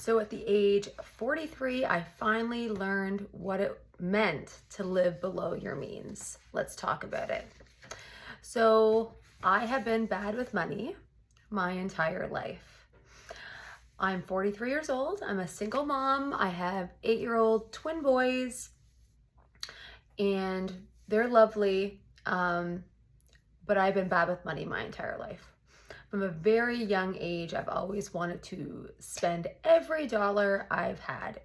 So at the age of 43, I finally learned what it meant to live below your means. Let's talk about it. So I have been bad with money my entire life. I'm 43 years old. I'm a single mom. I have 8-year-old twin boys and they're lovely. But I've been bad with money my entire life. From a very young age, I've always wanted to spend every dollar I've had.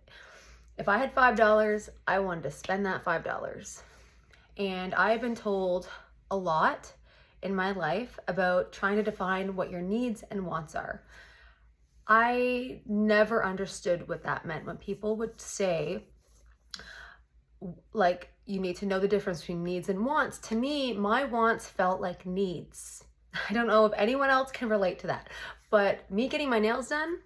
If I had $5, I wanted to spend that $5. And I've been told a lot in my life about trying to define what your needs and wants are. I never understood what that meant when people would say, like, you need to know the difference between needs and wants. To me, my wants felt like needs. I don't know if anyone else can relate to that, but me getting my nails done,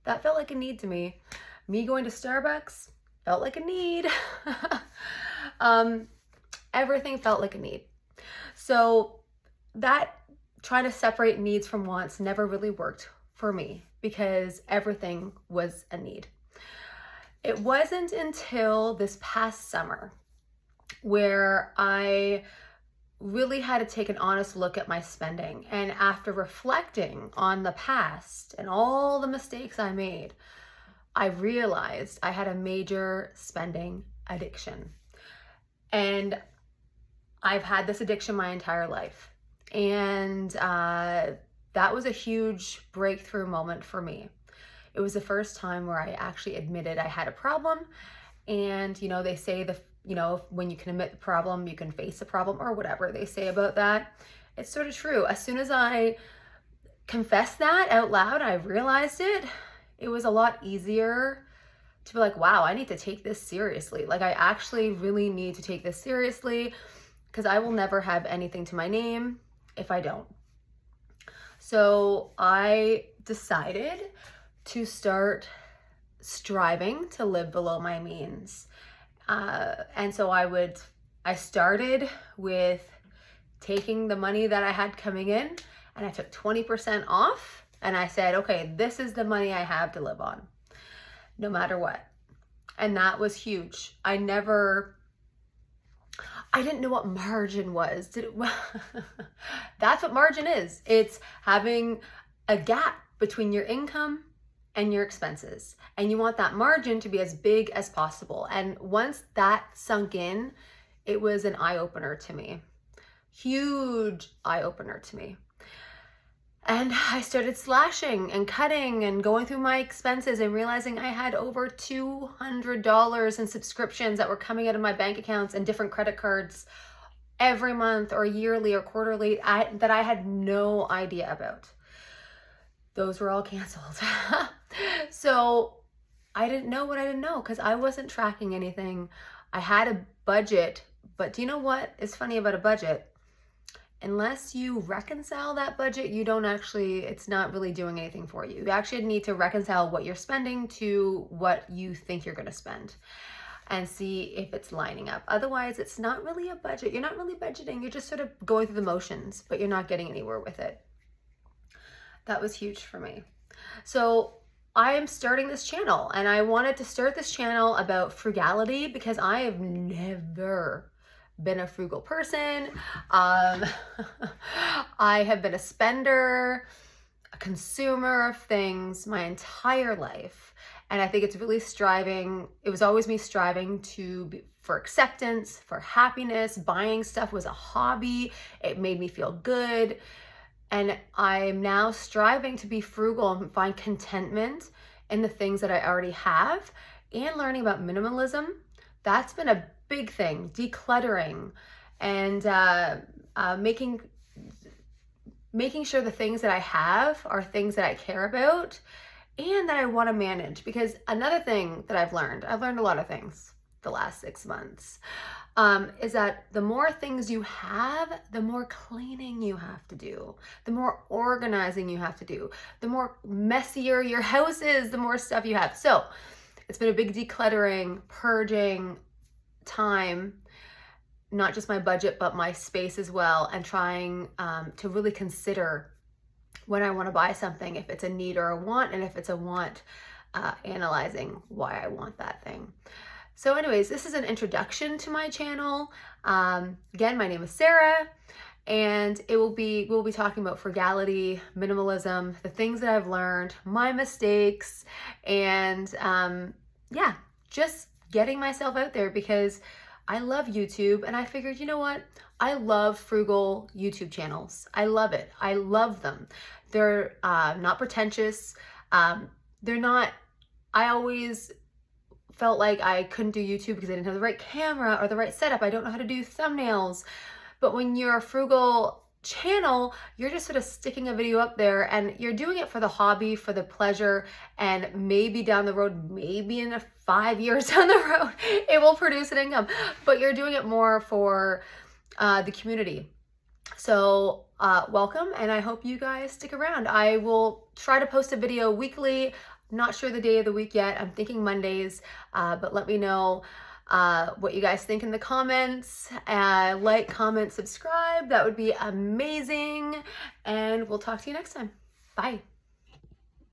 that felt like a need to me. Me going to Starbucks felt like a need. Everything felt like a need. So that trying to separate needs from wants never really worked for me because everything was a need. It wasn't until this past summer where I really had to take an honest look at my spending. And after reflecting on the past and all the mistakes I made, I realized I had a major spending addiction. And I've had this addiction my entire life. And that was a huge breakthrough moment for me. It was the first time where I actually admitted I had a problem. And, they say when you can admit the problem, you can face the problem, or whatever they say about that. It's sort of true. As soon as I confessed that out loud, I realized it was a lot easier to be like, wow, I need to take this seriously. Like, I actually really need to take this seriously because I will never have anything to my name if I don't. So I decided to start striving to live below my means. And so I started with taking the money that I had coming in and I took 20% off and I said, okay, this is the money I have to live on, no matter what. And that was huge. I didn't know what margin was. That's what margin is. It's having a gap between your income and your expenses. And you want that margin to be as big as possible. And once that sunk in, it was an eye-opener to me. Huge eye-opener to me. And I started slashing and cutting and going through my expenses and realizing I had over $200 in subscriptions that were coming out of my bank accounts and different credit cards every month or yearly or quarterly that I had no idea about. Those were all canceled. So I didn't know what I didn't know because I wasn't tracking anything. I had a budget, but do you know what is funny about a budget? Unless you reconcile that budget, it's not really doing anything for you. You actually need to reconcile what you're spending to what you think you're going to spend and see if it's lining up. Otherwise, it's not really a budget. You're not really budgeting. You're just sort of going through the motions, but you're not getting anywhere with it. That was huge for me. So I am starting this channel and I wanted to start this channel about frugality because I have never been a frugal person. I have been a spender, a consumer of things my entire life. And I think it's really it was always me striving for acceptance, for happiness. Buying stuff was a hobby. It made me feel good. And I'm now striving to be frugal and find contentment in the things that I already have and learning about minimalism. That's been a big thing, decluttering and making sure the things that I have are things that I care about and that I want to manage. Because another thing that I've learned a lot of things the last 6 months, is that the more things you have, the more cleaning you have to do, the more organizing you have to do, the more messier your house is, the more stuff you have. So it's been a big decluttering, purging time, not just my budget, but my space as well, and trying to really consider when I want to buy something, if it's a need or a want, and if it's a want, analyzing why I want that thing. So anyways, this is an introduction to my channel. Again, my name is Sarah, and we'll be talking about frugality, minimalism, the things that I've learned, my mistakes, and yeah, just getting myself out there because I love YouTube, and I figured, you know what? I love frugal YouTube channels. I love it. I love them. They're not pretentious. They're not, I always felt like I couldn't do YouTube because I didn't have the right camera or the right setup. I don't know how to do thumbnails. But when you're a frugal channel, you're just sort of sticking a video up there and you're doing it for the hobby, for the pleasure, and maybe down the road, maybe in 5 years down the road, it will produce an income. But you're doing it more for the community. So welcome, and I hope you guys stick around. I will try to post a video weekly. Not sure the day of the week yet. I'm thinking Mondays, but let me know what you guys think in the comments. Like, comment, subscribe. That would be amazing. And we'll talk to you next time. Bye.